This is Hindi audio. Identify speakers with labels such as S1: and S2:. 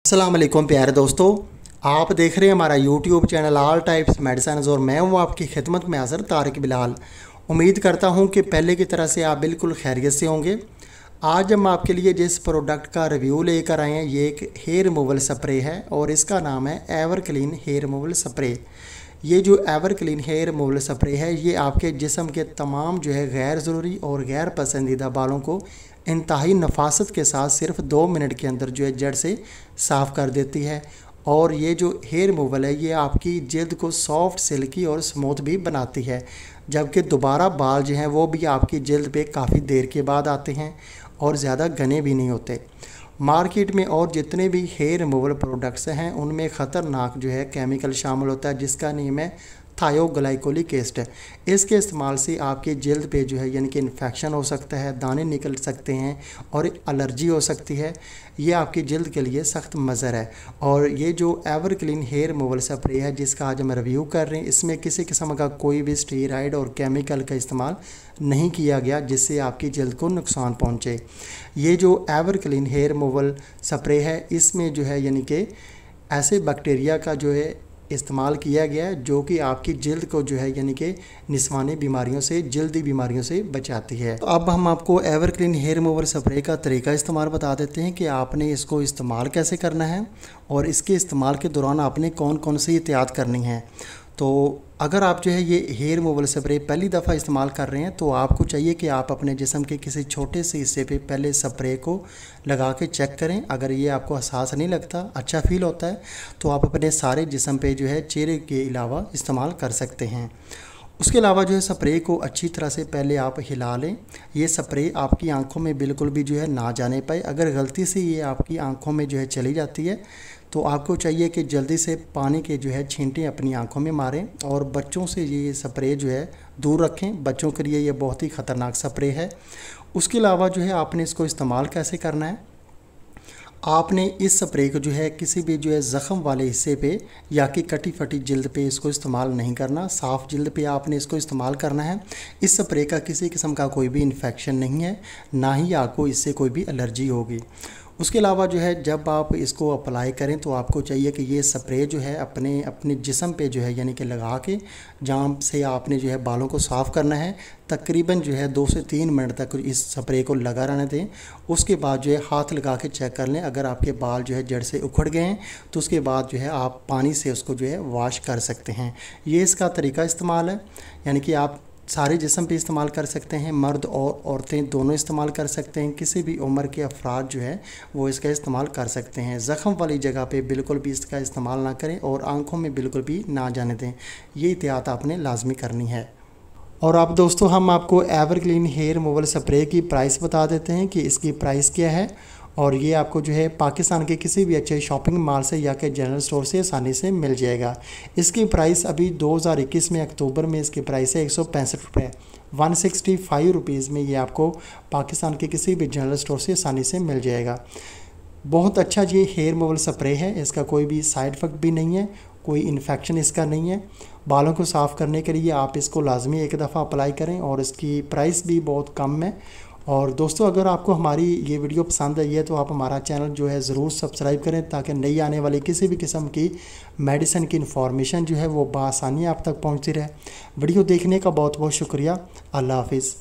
S1: अस्सलाम वालेकुम प्यारे दोस्तों, आप देख रहे हैं हमारा YouTube channel all types medicine और मैं हूं आपकी खिदमत में हाज़िर तारिक बिलाल। उम्मीद करता हूं कि पहले की तरह से आप बिल्कुल खैरियत से होंगे। आज हम आपके लिए जिस प्रोडक्ट का रिव्यू लेकर आए हैं ये एक हेयर रिमूवल स्प्रे है और इसका नाम है Ever Clean hair removal spray. ये जो Ever Clean hair removal spray है ये आपके जिस्म के तमाम जो है गैर ज़रूरी और गैर पसंदीदा बालों को इंतहाई नफासत के साथ सिर्फ 2 मिनट के अंदर जो है जड़ से साफ़ कर देती है। और ये जो हेयर रिमूवल है ये आपकी जल्द को सॉफ्ट, सिल्की और स्मूथ भी बनाती है, जबकि दोबारा बाल जो हैं वो भी आपकी जल्द पे काफ़ी देर के बाद आते हैं और ज़्यादा घने भी नहीं होते। मार्केट में और जितने भी हेयर रिमूवल प्रोडक्ट्स हैं उनमें ख़तरनाक जो है केमिकल शामिल होता है जिसका नेम है थायोग्लाइकोलिक एसिड। इसके इस्तेमाल से आपके जल्द पे जो है यानी कि इन्फेक्शन हो सकता है, दाने निकल सकते हैं और एलर्जी हो सकती है। ये आपकी जल्द के लिए सख्त मज़र है। और ये जो Ever Clean hair removal spray है जिसका आज हम रिव्यू कर रहे हैं, इसमें किसी किस्म का कोई भी स्टेरॉइड और केमिकल का इस्तेमाल नहीं किया गया जिससे आपकी जल्द को नुकसान पहुँचे। ये जो Ever Clean hair removal spray है इसमें जो है यानी कि ऐसे बैक्टीरिया का जो है इस्तेमाल किया गया है जो कि आपकी जल्द को जो है यानी कि निस्वानी बीमारियों से, जल्दी बीमारियों से बचाती है। तो अब हम आपको Ever Clean hair remover spray का तरीका इस्तेमाल बता देते हैं कि आपने इसको इस्तेमाल कैसे करना है और इसके इस्तेमाल के दौरान आपने कौन कौन सी एहतियात करनी है। तो अगर आप जो है ये हेयर रिमूवल स्प्रे पहली दफ़ा इस्तेमाल कर रहे हैं तो आपको चाहिए कि आप अपने जिस्म के किसी छोटे से हिस्से पे पहले स्प्रे को लगा के चेक करें। अगर ये आपको एहसास नहीं लगता, अच्छा फील होता है, तो आप अपने सारे जिस्म पे जो है चेहरे के अलावा इस्तेमाल कर सकते हैं। उसके अलावा जो है स्प्रे को अच्छी तरह से पहले आप हिला लें। ये स्प्रे आपकी आंखों में बिल्कुल भी जो है ना जाने पाए। अगर गलती से ये आपकी आंखों में जो है चली जाती है तो आपको चाहिए कि जल्दी से पानी के जो है छींटे अपनी आंखों में मारें और बच्चों से ये स्प्रे जो है दूर रखें। बच्चों के लिए ये बहुत ही ख़तरनाक स्प्रे है। उसके अलावा जो है आपने इसको इस्तेमाल कैसे करना है, आपने इस स्प्रे को जो है किसी भी जो है ज़ख़म वाले हिस्से पे या कि कटी फटी जल्द पे इसको इस्तेमाल नहीं करना, साफ़ जल्द पे आपने इसको इस्तेमाल करना है। इस स्प्रे का किसी किस्म का कोई भी इन्फेक्शन नहीं है, ना ही आपको इससे कोई भी एलर्जी होगी। उसके अलावा जो है जब आप इसको अप्लाई करें तो आपको चाहिए कि ये स्प्रे जो है अपने जिस्म पे जो है यानी कि लगा के जहाँ से आपने जो है बालों को साफ़ करना है, तकरीबन जो है 2 से 3 मिनट तक इस स्प्रे को लगा रहने दें। उसके बाद जो है हाथ लगा के चेक कर लें, अगर आपके बाल जो है जड़ से उखड़ गए हैं तो उसके बाद जो है आप पानी से उसको जो है वॉश कर सकते हैं। ये इसका तरीका इस्तेमाल है, यानी कि आप सारे जिस्म पे इस्तेमाल कर सकते हैं, मर्द और औरतें दोनों इस्तेमाल कर सकते हैं। किसी भी उम्र के अफराद जो है वो इसका इस्तेमाल कर सकते हैं। ज़ख़म वाली जगह पे बिल्कुल भी इसका इस्तेमाल ना करें और आंखों में बिल्कुल भी ना जाने दें। ये एहतियात आपने लाजमी करनी है। और अब दोस्तों हम आपको Ever Clean hair removal spray की प्राइस बता देते हैं कि इसकी प्राइस क्या है। और ये आपको जो है पाकिस्तान के किसी भी अच्छे शॉपिंग मॉल से या कि जनरल स्टोर से आसानी से मिल जाएगा। इसकी प्राइस अभी 2021 में अक्टूबर में इसकी प्राइस है 165 रुपये, 165 रुपीज़ में ये आपको पाकिस्तान के किसी भी जनरल स्टोर से आसानी से मिल जाएगा। बहुत अच्छा ये हेयर रिमूवल स्प्रे है, इसका कोई भी साइड इफ़ेक्ट भी नहीं है, कोई इन्फेक्शन इसका नहीं है। बालों को साफ़ करने के लिए आप इसको लाजमी एक दफ़ा अप्लाई करें और इसकी प्राइस भी बहुत कम है। और दोस्तों अगर आपको हमारी ये वीडियो पसंद आई है तो आप हमारा चैनल जो है ज़रूर सब्सक्राइब करें ताकि नई आने वाली किसी भी किस्म की मेडिसिन की इन्फॉर्मेशन जो है वो बआसानी आप तक पहुंचती रहे। वीडियो देखने का बहुत बहुत शुक्रिया। अल्लाह हाफिज़।